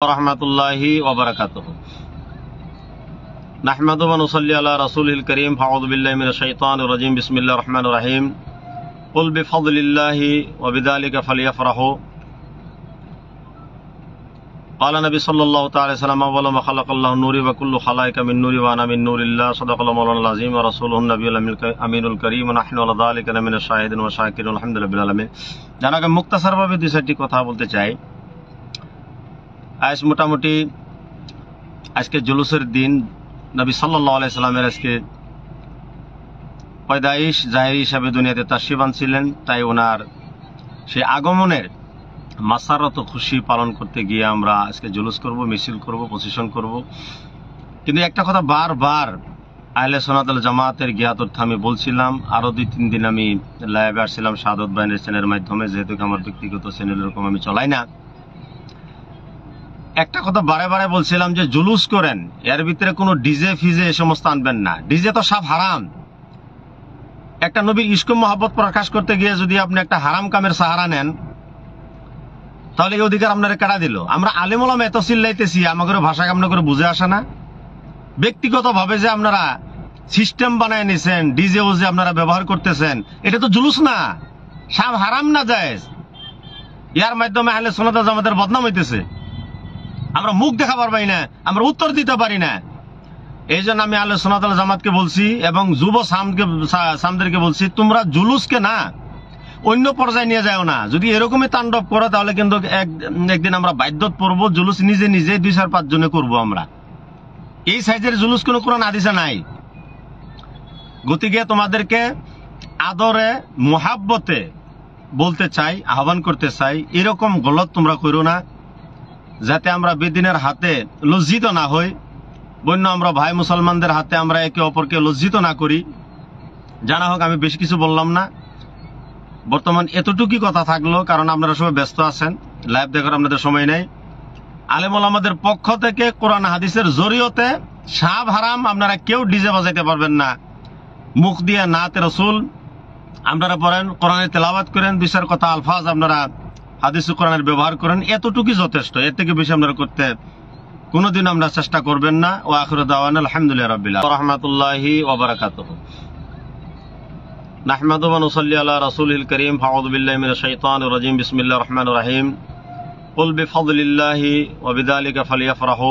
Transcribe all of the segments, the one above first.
रहमतुल्लाहि व बरकातुहू। नहमदु व नुसल्ली अला रसूलिल करीम। अऊज़ु बिल्लाहि मिनश शैतानिर रजीम। बिस्मिल्लाहिर रहमानिर रहीम। कुल बिफज़लिल्लाहि व बिज़ालिका फलयफ़रहू। क़ाल नबी सल्लल्लाहु तआला अलैहि वसल्लम अव्वलु मा ख़लक़ल्लाहु नूरी व कुल्लु ख़लाइका मिन नूरी व अना मिन नूरिल्लाह। सदक़ल्लाहु मौलाना अज़ीम व रसूलुहुन नबियुल अमीनुल करीम व नहनु अला ज़ालिका लमिनाश शाहिदिन व शाकिरिन अल्हम्दुलिल्लाहि बिल आलामीन। জানাকে মুক্তাসারভাবে দুই চারটি কথা বলতে চাই। আজ মোটামুটি আজকে জুলুসের দিন, নবী সাল্লাল্লাহু আলাইহি সাল্লামের আজকে পয়দাইশ জাহিরি হিসাবে দুনিয়াতে তাশরিফ আনছিলেন। তাই ওনার সেই আগমনের মাসারত খুশি পালন করতে গিয়ে আমরা আজকে জুলুস করব, মিছিল করব, প্রসেশন করব। কিন্তু একটা কথা বারবার আহলে সুন্নাত ওয়াল জামাতের জ্ঞাতার্থে আমি বলছিলাম। আরো 2-3 দিন আমি লাইভে আসছিলাম শাহাদত বাইনের চ্যানেলের মাধ্যমে, যেহেতু আমার ব্যক্তিগত চ্যানেল এরকম আমি চলাই না। একটা কথা বারে বারে বলছিলাম যে জুলুস করেন, এর ভিতরে কোনো ডিজে ফিজে এ সমস্ত আনবেন না। ডিজে তো সব হারাম। একটা নবীর ইশক মহব্বত প্রকাশ করতে গিয়ে যদি আপনি একটা হারাম কামের সাহারা নেন, তাহলে এই অধিকার আপনারা কারা দিল? আমরা আলেম ওলামা এত চিল্লাইতেছি, আমাদের ভাষা আপনার করে বুঝে আসে না। ব্যক্তিগত ভাবে যে আপনারা সিস্টেম বানায় নিছেন, ডিজে ও যে আপনারা ব্যবহার করতেছেন, এটা তো জুলুস না, সব হারাম না জায়েজ। ইয়ার মাধ্যমে আহলে সুন্নাত ওয়াল জামাতের বদনাম হইতেছে। আমরা মুখ দেখা পারবাই না, আমরা উত্তর দিতে পারি না। এই জন্য আমি আহলে সুন্নাত ওয়াল জামাতকে বলছি এবং যুব সামদেরকে বলছি, তোমরা জুলুসকে না অন্য পর্যায়ে নিয়ে যাও না। যদি এরকমই তাণ্ডব করো, তাহলে কিন্তু একদিন আমরা বাধ্যত পড়বো। জুলুস নিজে নিজে 2-4-5 জনে করবো আমরা। এই সাইজের জুলুস কোনো কোরআন হাদিসে নাই। গতিকে তোমাদেরকে আদরে মুহাব্বতে বলতে চাই, আহ্বান করতে চাই, এরকম গলত তোমরা করো না, যাতে আমরা বেদিনের হাতে লজ্জিত না হই। বন্য আমরা ভাই মুসলমানদের হাতে আমরা একে অপরকে লজ্জিত না করি। জানা হোক, আমি বেশি কিছু বললাম না। বর্তমান এতটুকুই কথা থাকলো, কারণ আপনারা সবাই ব্যস্ত আছেন, লাইভ দেখার আপনাদের সময় নেই। আলেম ওলামাদের পক্ষ থেকে কোরআন হাদিসের জরিয়তে সব হারাম। আপনারা কেউ ডিজে বাজাইতে পারবেন না। মুখ দিয়ে নাতে রসুল আপনারা পড়েন, কোরআনের তেলাওয়াত করেন, 2-4 কথা আলফাজ আপনারা হাদিস কোরআনের ব্যবহার করেন, এতটুকুই যথেষ্ট। এর থেকে বেশি আপনারা করতে কোনোদিন আমরা চেষ্টা করবেন না। ও আখিরু দাওয়ানা আলহামদুলিল্লাহি রাব্বিল আলামিন ওয়া রাহমাতুল্লাহি ওয়া বারাকাতুহু। নাহমাদু ওয়া নুসাল্লি আলা রাসূলিল কারীম। আউযু বিল্লাহি মিনাশ শাইতানির রাজীম। বিসমিল্লাহির রহমানির রহিম। কুল বিফযলিল্লাহি ওয়া বিযালিকা ফালইফরাহু।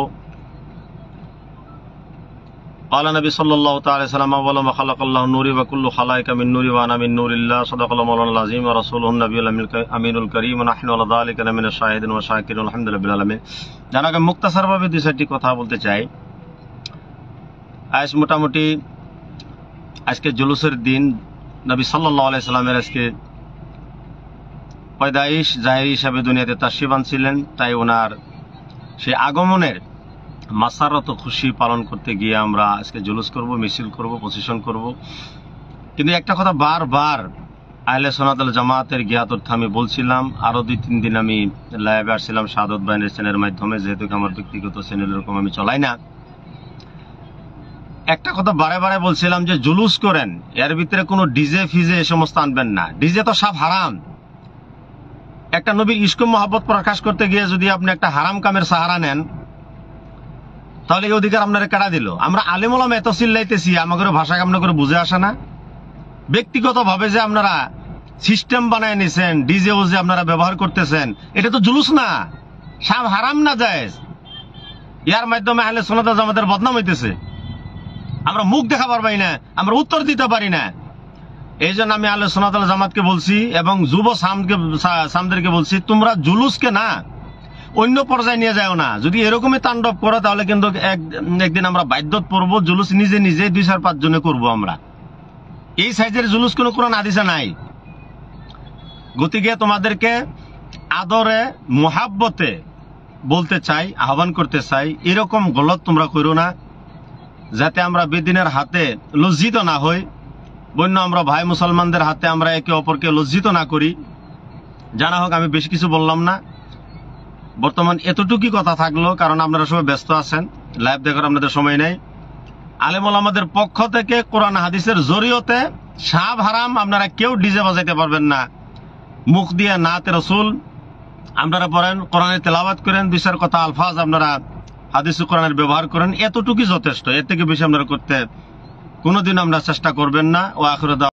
قال نبي صلى الله تعالى وسلم أول ما خلق الله نوري وكل خلائق من نوري وأنا من نور الله. صدق الله مولانا العظيم ورسوله النبي الأمين الكريم ونحن على ذلك لمن الشاهدين والشاكرين الحمد لله بالعالمين আলামিন। জানাকে মুক্তাসারভাবে 2-4টি কথা বলতে চাই। আজ মোটামুটি আজকে জুলুসের দিন, নবী সাল্লাল্লাহু আলাইহি সাল্লামের আজকে পয়দাইশ জাহিরি হিসাবে দুনিয়াতে তাশরিফ আনছিলেন। তাই ওনার সেই আগমনের মাসারত খুশি পালন করতে গিয়ে আমরা আজকে জুলুস করব, মিছিল করব, প্রসেশন করব। কিন্তু একটা কথা বারবার আহলে সুন্নাত ওয়াল জামাতের জ্ঞাতার্থে আমি বলছিলাম। আরো 2-3 দিন আমি লাইভে আসছিলাম শাহাদত বাইনের চ্যানেলের মাধ্যমে, যেহেতু আমার ব্যক্তিগত চ্যানেল এরকম আমি চলাই না। একটা কথা বারে বারে বলছিলাম যে জুলুস করেন, এর ভিতরে কোনো ডিজে ফিজে এ সমস্ত আনবেন না। ডিজে তো সব হারাম। একটা নবীর ইশক মহব্বত প্রকাশ করতে গিয়ে যদি আপনি একটা হারাম কামের সাহারা নেন, তাহলে এই অধিকার আপনারা কারা দিল? আমরা আলেম ওলামা এত চিল্লাইতেছি, আমাদের ভাষা আপনার করে বুঝে আসে না। ব্যক্তিগত ভাবে যে আপনারা সিস্টেম বানায় নিছেন, ডিজে ও যে আপনারা ব্যবহার করতেছেন, এটা তো জুলুস না, সব হারাম না জায়েজ। ইয়ার মাধ্যমে আহলে সুন্নাত ওয়াল জামাতের বদনাম হইতেছে। আমরা মুখ দেখা পারবাই না, আমরা উত্তর দিতে পারি না। এই জন্য আমি আহলে সুন্নাত ওয়াল জামাতকে বলছি এবং যুব সামদেরকে বলছি, তোমরা জুলুসকে না অন্য পর্যায়ে নিয়ে যাও না। যদি এরকমই তাণ্ডব করো, তাহলে কিন্তু একদিন আমরা বাধ্যত পড়বো। জুলুস নিজে নিজে 2-4-5 জনে করবো আমরা। এই সাইজের জুলুস কোনো কোরআন হাদিসে নাই। গতিকে তোমাদেরকে আদরে মুহাব্বতে বলতে চাই, আহ্বান করতে চাই, এরকম গলত তোমরা করো না, যাতে আমরা বেদিনের হাতে লজ্জিত না হই। বন্য আমরা ভাই মুসলমানদের হাতে আমরা একে অপরকে লজ্জিত না করি। জানা হোক, আমি বেশি কিছু বললাম না। বর্তমান এতটুকুই কথা থাকলো, কারণ আপনারা সবাই ব্যস্ত আছেন, লাইভ দেখার আপনাদের সময় নেই। আলেম ওলামাদের পক্ষ থেকে কোরআন হাদিসের জরিয়তে সব হারাম। আপনারা কেউ ডিজে বাজাইতে পারবেন না। মুখ দিয়ে নাতে রসুল আপনারা পড়েন, কোরআনের তেলাওয়াত করেন, দুই চার কথা আলফাজ আপনারা হাদিস কোরআনের ব্যবহার করেন, এতটুকুই যথেষ্ট। এর থেকে বেশি আপনারা করতে কোনোদিন আমরা চেষ্টা করবেন না। ও আখির